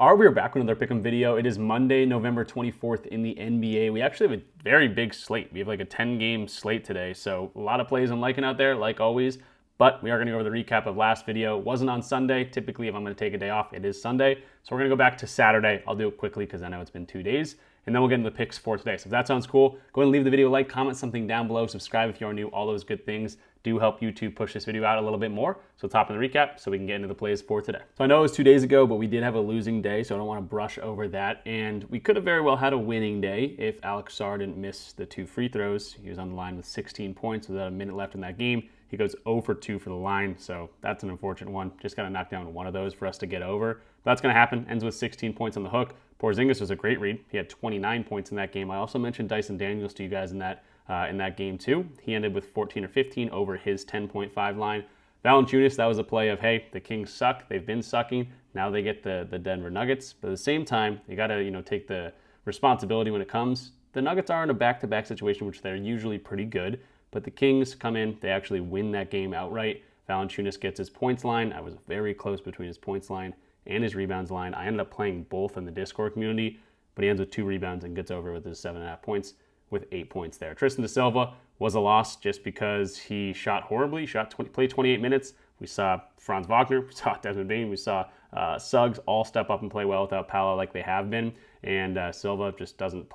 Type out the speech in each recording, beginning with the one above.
We are back with another Pick'em video. It is Monday, November 24th in the NBA. We actually have a very big slate. We have like a 10-game slate today, so a lot of plays I'm liking out there, like always. But we are going to go over the recap of last video. It wasn't on Sunday. Typically, if I'm going to take a day off, it is Sunday. So we're going to go back to Saturday. I'll do it quickly because I know it's been 2 days. And then we'll get into the picks for today. So if that sounds cool, go ahead and leave the video a like, comment something down below, subscribe if you are new. All those good things do help YouTube push this video out a little bit more. So let's hop in the recap so we can get into the plays for today. So I know it was 2 days ago, but we did have a losing day, so I don't want to brush over that. And we could have very well had a winning day if Alex Sarr didn't miss the 2 free throws. He was on the line with 16 points with about a minute left in that game. He goes 0 for 2 for the line, so that's an unfortunate one. Just got to knock down one of those for us to get over. But that's going to happen. Ends with 16 points on the hook. Porzingis was a great read. He had 29 points in that game. I also mentioned Dyson Daniels to you guys in that game too. He ended with 14 or 15 over his 10.5 line. Valanciunas, that was a play of, hey, the Kings suck. They've been sucking. Now they get the Denver Nuggets. But at the same time, you got to take the responsibility when it comes. The Nuggets are in a back-to-back situation, which they're usually pretty good. But the Kings come in, they actually win that game outright. Valanciunas gets his points line. I was very close between his points line and his rebounds line. I ended up playing both in the Discord community, but he ends with 2 rebounds and gets over with his 7.5 points with 8 points there. Tristan da Silva was a loss just because he shot horribly. Played 28 minutes. We saw Franz Wagner, we saw Desmond Bain, we saw Suggs all step up and play well without Paolo like they have been. And Silva just doesn't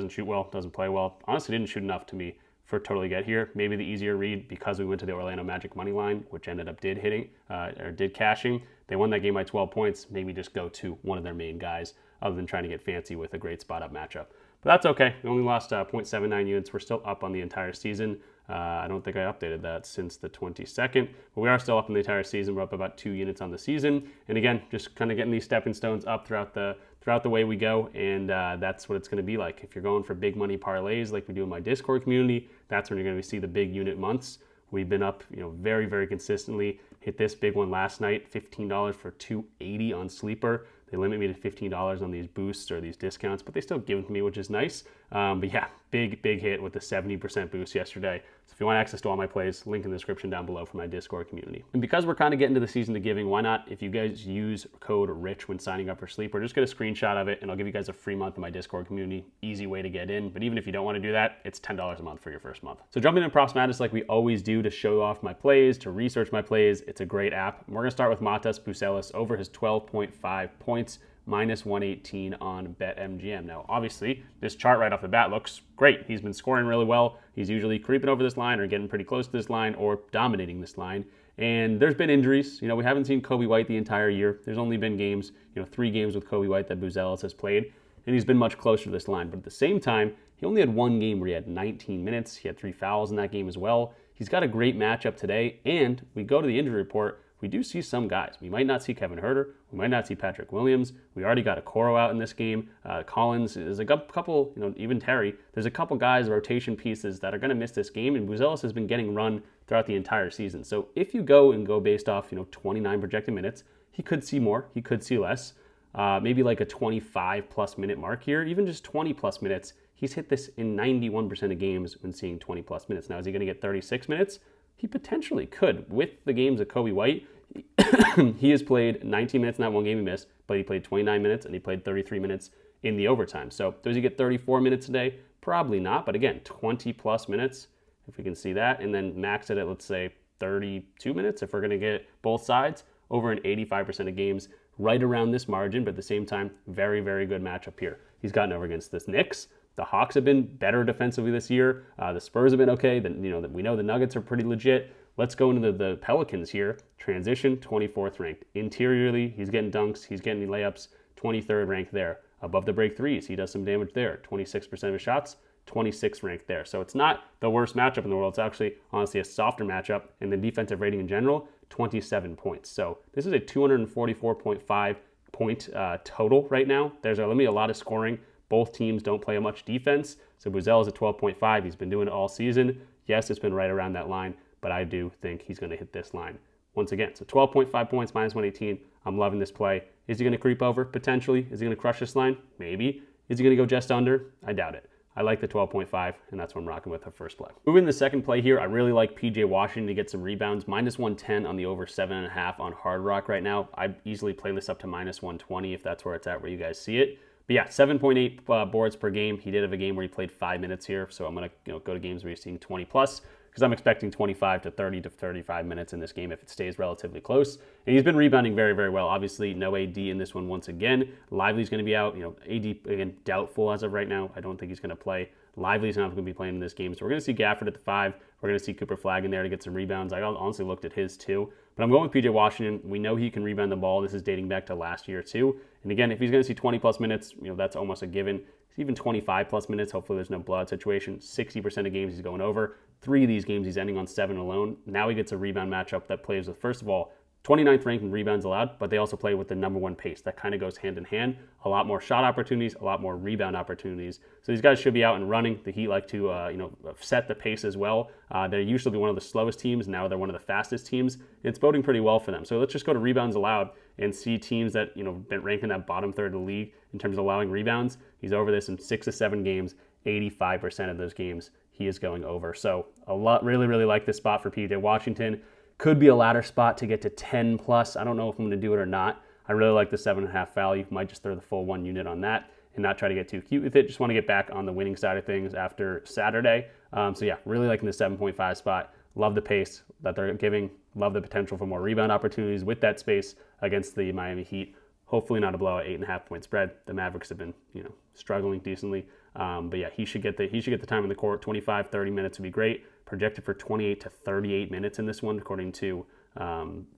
shoot well, doesn't play well. Honestly, didn't shoot enough to me for totally get here. Maybe the easier read because we went to the Orlando Magic money line, which ended up did cashing. They won that game by 12 points. Maybe just go to one of their main guys other than trying to get fancy with a great spot up matchup. But that's okay. We only lost 0.79 units. We're still up on the entire season. I don't think I updated that since the 22nd, but we are still up in the entire season. We're up about 2 units on the season. And again, just kind of getting these stepping stones up throughout the way we go, and that's what it's going to be like. If you're going for big money parlays like we do in my Discord community, that's when you're going to see the big unit months. We've been up, very, very consistently. Hit this big one last night, $15 for 280 on Sleeper. They limit me to $15 on these boosts or these discounts, but they still give them to me, which is nice. But yeah, big hit with the 70% boost yesterday. So if you want access to all my plays, link in the description down below for my Discord community. And because we're kind of getting to the season of giving, why not, if you guys use code RICH when signing up for Sleeper, just get a screenshot of it and I'll give you guys a free month in my Discord community. Easy way to get in. But even if you don't want to do that, it's $10 a month for your first month. So jumping into Props Madness like we always do to show off my plays, to research my plays, it's a great app. We're going to start with Matas Buzelis over his 12.5 points. Minus 118 on BetMGM. Now, obviously, this chart right off the bat looks great. He's been scoring really well. He's usually creeping over this line or getting pretty close to this line or dominating this line. And there's been injuries. We haven't seen Kobe White the entire year. There's only been games, 3 games with Kobe White that Buzelis has played, and he's been much closer to this line. But at the same time, he only had 1 game where he had 19 minutes. He had 3 fouls in that game as well. He's got a great matchup today, and we go to the injury report. We do see some guys. We might not see Kevin Huerter. We might not see Patrick Williams. We already got a Okoro out in this game. Collins, there's a couple, even Terry. There's a couple guys, rotation pieces that are going to miss this game, and Buzelis has been getting run throughout the entire season. So if you go based off, 29 projected minutes, he could see more. He could see less. Maybe like a 25-plus minute mark here, even just 20-plus minutes. He's hit this in 91% of games when seeing 20-plus minutes. Now, is he going to get 36 minutes? He potentially could. With the games of Kobe White, he has played 19 minutes in that one game he missed, but he played 29 minutes and he played 33 minutes in the overtime. So does he get 34 minutes a day? Probably not, but again, 20-plus minutes, if we can see that, and then max it at, let's say, 32 minutes if we're going to get both sides, over in 85% of games, right around this margin, but at the same time, very, very good matchup here. He's gotten over against the Knicks. The Hawks have been better defensively this year. The Spurs have been okay. We know the Nuggets are pretty legit. Let's go into the Pelicans here. Transition, 24th ranked. Interiorly, he's getting dunks. He's getting layups, 23rd ranked there. Above the break threes, he does some damage there. 26% of his shots, 26th ranked there. So it's not the worst matchup in the world. It's actually, honestly, a softer matchup. And the defensive rating in general, 27 points. So this is a 244.5 point total right now. There's going to be a lot of scoring. Both teams don't play much defense. So Buzelis at 12.5. He's been doing it all season. Yes, it's been right around that line, but I do think he's going to hit this line once again. So 12.5 points, minus 118. I'm loving this play. Is he going to creep over? Potentially. Is he going to crush this line? Maybe. Is he going to go just under? I doubt it. I like the 12.5, and that's what I'm rocking with our first play. Moving to the second play here, I really like PJ Washington to get some rebounds. -110 on the over 7.5 on Hard Rock right now. I'd easily play this up to -120 if that's where it's at, where you guys see it. But yeah, 7.8 boards per game. He did have a game where he played 5 minutes here, so I'm going to go to games where you're seeing 20 plus, because I'm expecting 25 to 30 to 35 minutes in this game if it stays relatively close. And he's been rebounding very, very well. Obviously, no AD in this one once again. Lively's going to be out. AD, again, doubtful as of right now. I don't think he's going to play. Lively's not going to be playing in this game. So we're going to see Gafford at the 5. We're going to see Cooper Flagg in there to get some rebounds. I honestly looked at his too. But I'm going with PJ Washington. We know he can rebound the ball. This is dating back to last year too. And again, if he's going to see 20 plus minutes, that's almost a given. Even 25 plus minutes, hopefully there's no blowout situation. 60% of games he's going over. 3 of these games he's ending on 7 alone. Now he gets a rebound matchup that plays with, first of all, 29th ranked in rebounds allowed, but they also play with the #1 pace. That kind of goes hand in hand. A lot more shot opportunities, a lot more rebound opportunities. So these guys should be out and running. The Heat like to set the pace as well. They used to be one of the slowest teams. Now they're one of the fastest teams. It's boding pretty well for them. So let's just go to rebounds allowed and see teams that been ranked in that bottom third of the league in terms of allowing rebounds. He's over this in 6 to 7 games. 85% of those games he is going over. So a lot, really, really like this spot for PJ Washington. Could be a ladder spot to get to 10 plus. I don't know if I'm going to do it or not. I really like the 7.5 value. Might just throw the full 1 unit on that and not try to get too cute with it. Just want to get back on the winning side of things after Saturday. So yeah, really liking the 7.5 spot. Love the pace that they're giving. Love the potential for more rebound opportunities with that space against the Miami Heat. Hopefully not a blowout, 8.5 point spread. The Mavericks have been, struggling decently. But yeah, he should get the time in the court. 25, 30 minutes would be great. Projected for 28 to 38 minutes in this one, according to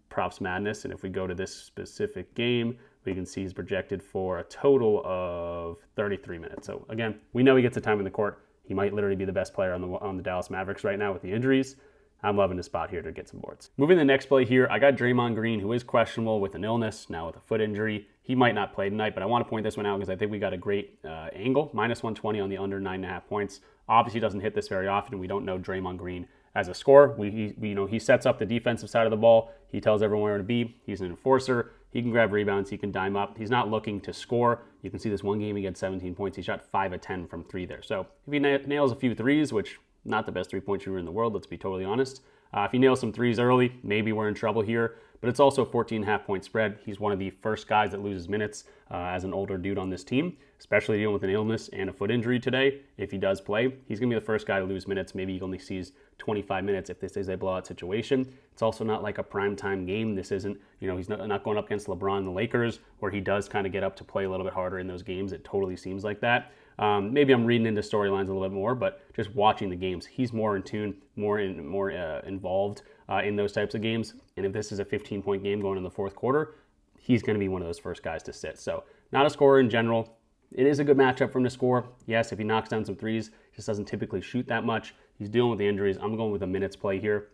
Props Madness. And if we go to this specific game, we can see he's projected for a total of 33 minutes. So again, we know he gets the time in the court. He might literally be the best player on the Dallas Mavericks right now with the injuries. I'm loving the spot here to get some boards. Moving to the next play here, I got Draymond Green, who is questionable with an illness, now with a foot injury. He might not play tonight, but I want to point this one out because I think we got a great angle. -120 on the under 9.5 points. Obviously doesn't hit this very often. We don't know Draymond Green as a scorer. He sets up the defensive side of the ball. He tells everyone where to be. He's an enforcer. He can grab rebounds. He can dime up. He's not looking to score. You can see this one game he got 17 points. He shot 5 of 10 from 3 there. So if he nails a few threes, which not the best 3-point shooter in the world, let's be totally honest. If he nails some threes early, maybe we're in trouble here. But it's also a 14.5 point spread. He's one of the first guys that loses minutes as an older dude on this team, especially dealing with an illness and a foot injury today. If he does play, he's going to be the first guy to lose minutes. Maybe he only sees 25 minutes if this is a blowout situation. It's also not like a primetime game. This isn't, he's not going up against LeBron and the Lakers, where he does kind of get up to play a little bit harder in those games. It totally seems like that. Maybe I'm reading into storylines a little bit more, but just watching the games, he's more in tune, more involved in those types of games. And if this is a 15-point game going in the fourth quarter, he's going to be one of those first guys to sit. So not a scorer in general. It is a good matchup for him to score. Yes, if he knocks down some threes, just doesn't typically shoot that much. He's dealing with the injuries. I'm going with a minutes play here.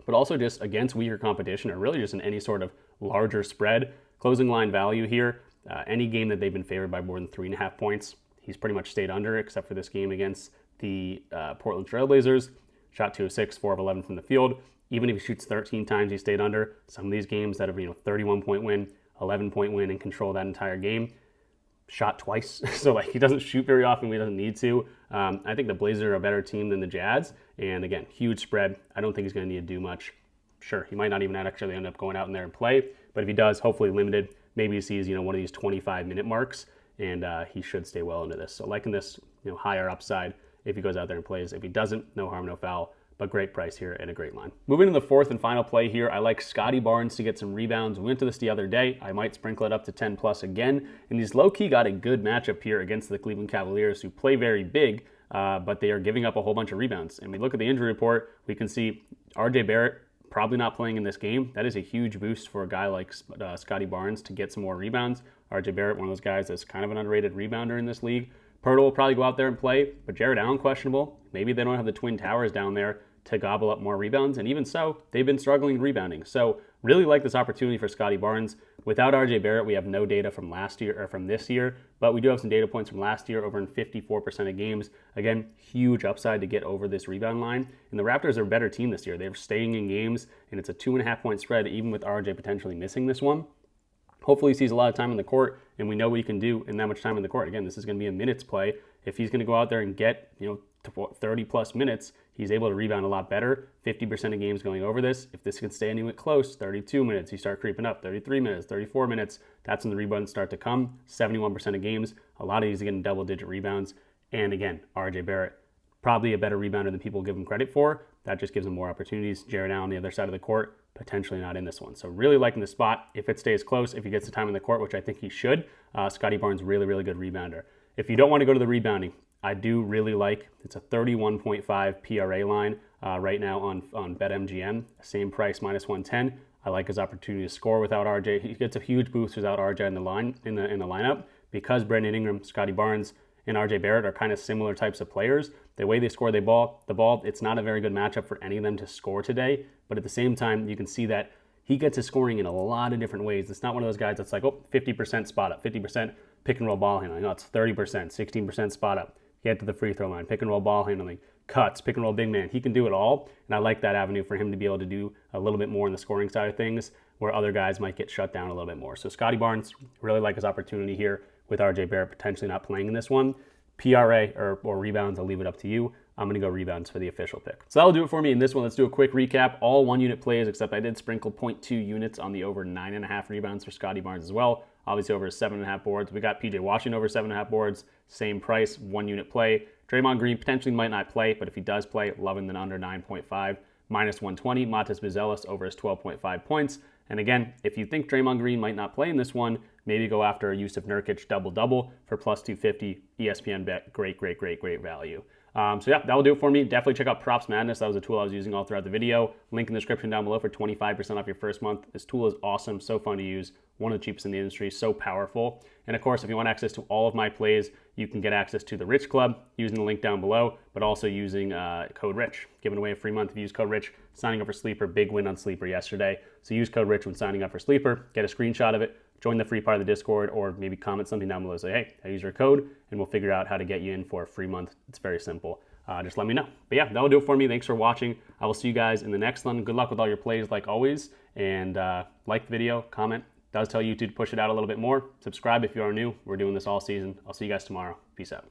But also just against weaker competition, or really just in any sort of larger spread, closing line value here. Any game that they've been favored by more than 3.5 points, he's pretty much stayed under, except for this game against the Portland Trailblazers. Shot 2 of 6, 4 of 11 from the field. Even if he shoots 13 times, he stayed under. Some of these games that have 31-point win, 11-point win, and control that entire game, shot twice. So he doesn't shoot very often. He doesn't need to. I think the Blazers are a better team than the Jazz. And again, huge spread. I don't think he's going to need to do much. Sure, he might not even actually end up going out in there and play. But if he does, hopefully limited. Maybe he sees one of these 25-minute marks, and he should stay well into this. So liking this higher upside if he goes out there and plays. If he doesn't, no harm, no foul. But great price here and a great line. Moving to the fourth and final play here, I like Scotty Barnes to get some rebounds. We went to this the other day. I might sprinkle it up to 10 plus again. And he's low-key got a good matchup here against the Cleveland Cavaliers, who play very big, but they are giving up a whole bunch of rebounds. And we look at the injury report, we can see RJ Barrett probably not playing in this game. That is a huge boost for a guy like Scotty Barnes to get some more rebounds. RJ Barrett, one of those guys that's kind of an underrated rebounder in this league. Pirtle will probably go out there and play, but Jared Allen questionable. Maybe they don't have the Twin Towers down there to gobble up more rebounds, and even so, they've been struggling rebounding. So really like this opportunity for Scotty Barnes. Without RJ Barrett, we have no data from last year or from this year, but we do have some data points from last year over in 54% of games. Again, huge upside to get over this rebound line. And the Raptors are a better team this year. They're staying in games, and it's a 2.5 point spread, even with RJ potentially missing this one. Hopefully he sees a lot of time in the court, and we know what he can do in that much time in the court. Again, this is going to be a minutes play, if he's going to go out there and get, 30 plus minutes, he's able to rebound a lot better. 50% of games going over this. If this can stay anywhere close, 32 minutes, you start creeping up. 33 minutes, 34 minutes, that's when the rebounds start to come. 71% of games, a lot of these are getting double-digit rebounds. And again, RJ Barrett, probably a better rebounder than people give him credit for. That just gives him more opportunities. Jared Allen on the other side of the court, potentially not in this one. So really liking the spot. If it stays close, if he gets the time in the court, which I think he should, Scotty Barnes, really, really good rebounder. If you don't want to go to the rebounding, I do really like, it's a 31.5 PRA line right now on BetMGM. Same price, -110. I like his opportunity to score without RJ. He gets a huge boost without RJ in the lineup because Brandon Ingram, Scotty Barnes, and RJ Barrett are kind of similar types of players. The way they score the ball, it's not a very good matchup for any of them to score today. But at the same time, you can see that he gets his scoring in a lot of different ways. It's not one of those guys that's like, 50% spot up, 50% pick and roll ball handling. No, it's 30%, 16% spot up. Get to the free throw line, pick and roll ball handling, cuts, pick and roll big man. He can do it all, and I like that avenue for him to be able to do a little bit more in the scoring side of things where other guys might get shut down a little bit more. So Scotty Barnes, really like his opportunity here with RJ Barrett potentially not playing in this one. PRA or rebounds, I'll leave it up to you. I'm going to go rebounds for the official pick. So that'll do it for me in this one. Let's do a quick recap. All 1-unit plays, except I did sprinkle 0.2 units on the over 9.5 rebounds for Scotty Barnes as well. Obviously over 7.5 boards. We got PJ Washington over 7.5 boards. Same price, 1-unit play. Draymond Green potentially might not play, but if he does play, loving the under 9.5. -120. Matas Buzelis over his 12.5 points. And again, if you think Draymond Green might not play in this one, maybe go after a Yusuf Nurkic double-double for +250. ESPN bet, great value. So yeah, that will do it for me. Definitely check out Props Madness. That was a tool I was using all throughout the video. Link in the description down below for 25% off your first month. This tool is awesome, so fun to use, one of the cheapest in the industry, so powerful. And of course, if you want access to all of my plays, you can get access to the Rich Club using the link down below, but also using code RICH. Giving away a free month if you use code RICH. Signing up for Sleeper, big win on Sleeper yesterday. So use code RICH when signing up for Sleeper. Get a screenshot of it. Join the free part of the Discord, or maybe comment something down below. Say, hey, I use your code, and we'll figure out how to get you in for a free month. It's very simple. Just let me know. But yeah, that'll do it for me. Thanks for watching. I will see you guys in the next one. Good luck with all your plays like always. And like the video, comment. It does tell YouTube to push it out a little bit more. Subscribe if you are new. We're doing this all season. I'll see you guys tomorrow. Peace out.